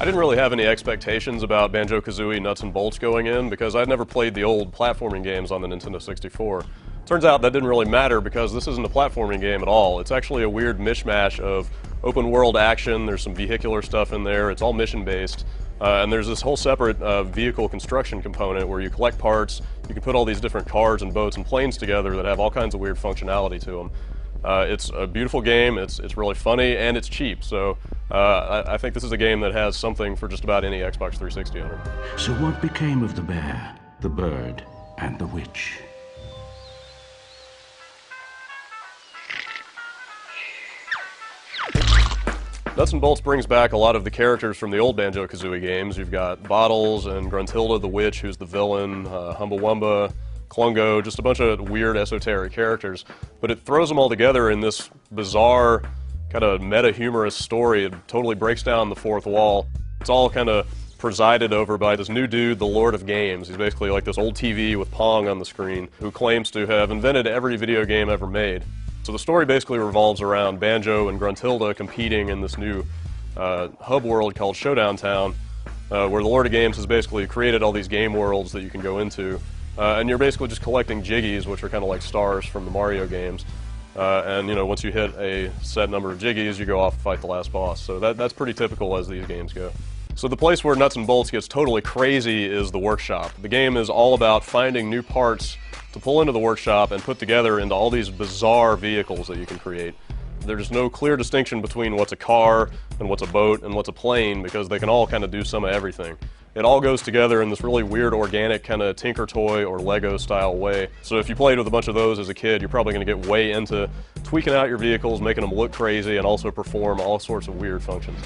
I didn't really have any expectations about Banjo-Kazooie Nuts and Bolts going in because I'd never played the old platforming games on the Nintendo 64. Turns out that didn't really matter because this isn't a platforming game at all. It's actually a weird mishmash of open world action, there's some vehicular stuff in there, it's all mission based, and there's this whole separate vehicle construction component where you collect parts, you can put all these different cars and boats and planes together that have all kinds of weird functionality to them. It's a beautiful game, it's really funny, and it's cheap, so I think this is a game that has something for just about any Xbox 360 owner. So what became of the bear, the bird, and the witch? Nuts and Bolts brings back a lot of the characters from the old Banjo-Kazooie games. You've got Bottles and Gruntilda the witch, who's the villain, Humbawamba, Klungo, just a bunch of weird esoteric characters. But it throws them all together in this bizarre, kind of meta-humorous story. It totally breaks down the fourth wall. It's all kind of presided over by this new dude, the Lord of Games. He's basically like this old TV with Pong on the screen, who claims to have invented every video game ever made. So the story basically revolves around Banjo and Gruntilda competing in this new hub world called Showdown Town, where the Lord of Games has basically created all these game worlds that you can go into. And you're basically just collecting jiggies, which are kind of like stars from the Mario games. And you know, once you hit a set number of jiggies, you go off and fight the last boss. So that's pretty typical as these games go. So the place where Nuts and Bolts gets totally crazy is the workshop. The game is all about finding new parts to pull into the workshop and put together into all these bizarre vehicles that you can create. There's no clear distinction between what's a car and what's a boat and what's a plane because they can all kind of do some of everything. It all goes together in this really weird, organic, kind of Tinker Toy or Lego style way. So if you played with a bunch of those as a kid, you're probably going to get way into tweaking out your vehicles, making them look crazy, and also perform all sorts of weird functions.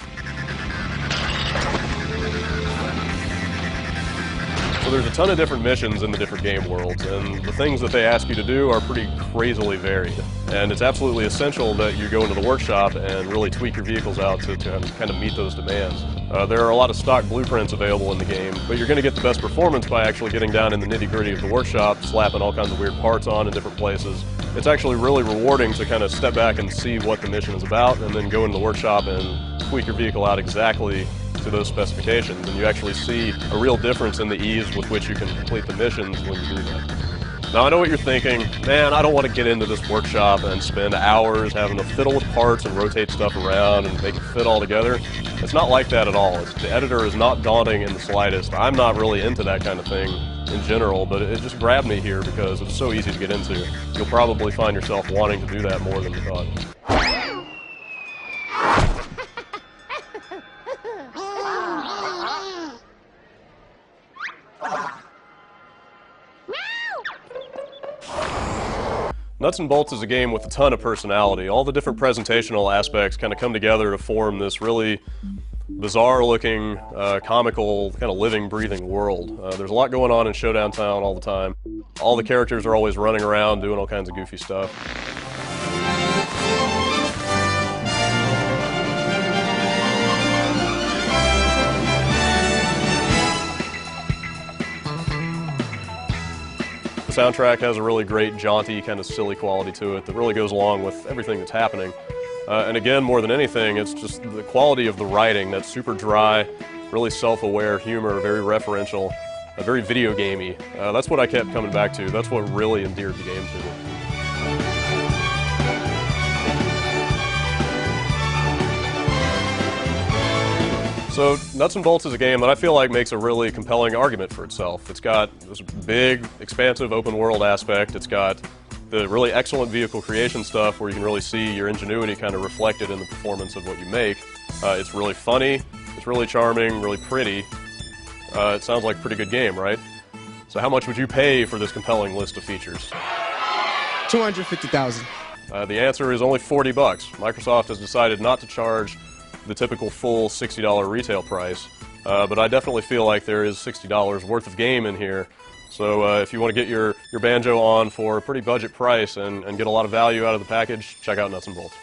So there's a ton of different missions in the different game worlds, and the things that they ask you to do are pretty crazily varied. And it's absolutely essential that you go into the workshop and really tweak your vehicles out to kind of meet those demands. There are a lot of stock blueprints available in the game, but you're going to get the best performance by actually getting down in the nitty-gritty of the workshop, slapping all kinds of weird parts on in different places. It's actually really rewarding to kind of step back and see what the mission is about, and then go into the workshop and tweak your vehicle out exactly to those specifications, and you actually see a real difference in the ease with which you can complete the missions when you do that. Now I know what you're thinking, man, I don't want to get into this workshop and spend hours having to fiddle with parts and rotate stuff around and make it fit all together. It's not like that at all. The editor is not daunting in the slightest. I'm not really into that kind of thing in general, but it just grabbed me here because it's so easy to get into. You'll probably find yourself wanting to do that more than you thought. Nuts and Bolts is a game with a ton of personality. All the different presentational aspects kind of come together to form this really bizarre-looking, comical, kind of living, breathing world. There's a lot going on in Showdown Town all the time. All the characters are always running around doing all kinds of goofy stuff. The soundtrack has a really great, jaunty, kind of silly quality to it that really goes along with everything that's happening. And again, more than anything, it's just the quality of the writing that's super dry, really self-aware humor, very referential, very video gamey. That's what I kept coming back to. That's what really endeared the game to me. So Nuts and Bolts is a game that I feel like makes a really compelling argument for itself. It's got this big, expansive open world aspect. It's got the really excellent vehicle creation stuff where you can really see your ingenuity kind of reflected in the performance of what you make. It's really funny, it's really charming, really pretty. It sounds like a pretty good game, right? So how much would you pay for this compelling list of features? $250,000. The answer is only $40. Microsoft has decided not to charge the typical full $60 retail price, but I definitely feel like there is $60 worth of game in here. So if you want to get your Banjo on for a pretty budget price and get a lot of value out of the package, check out Nuts and Bolts.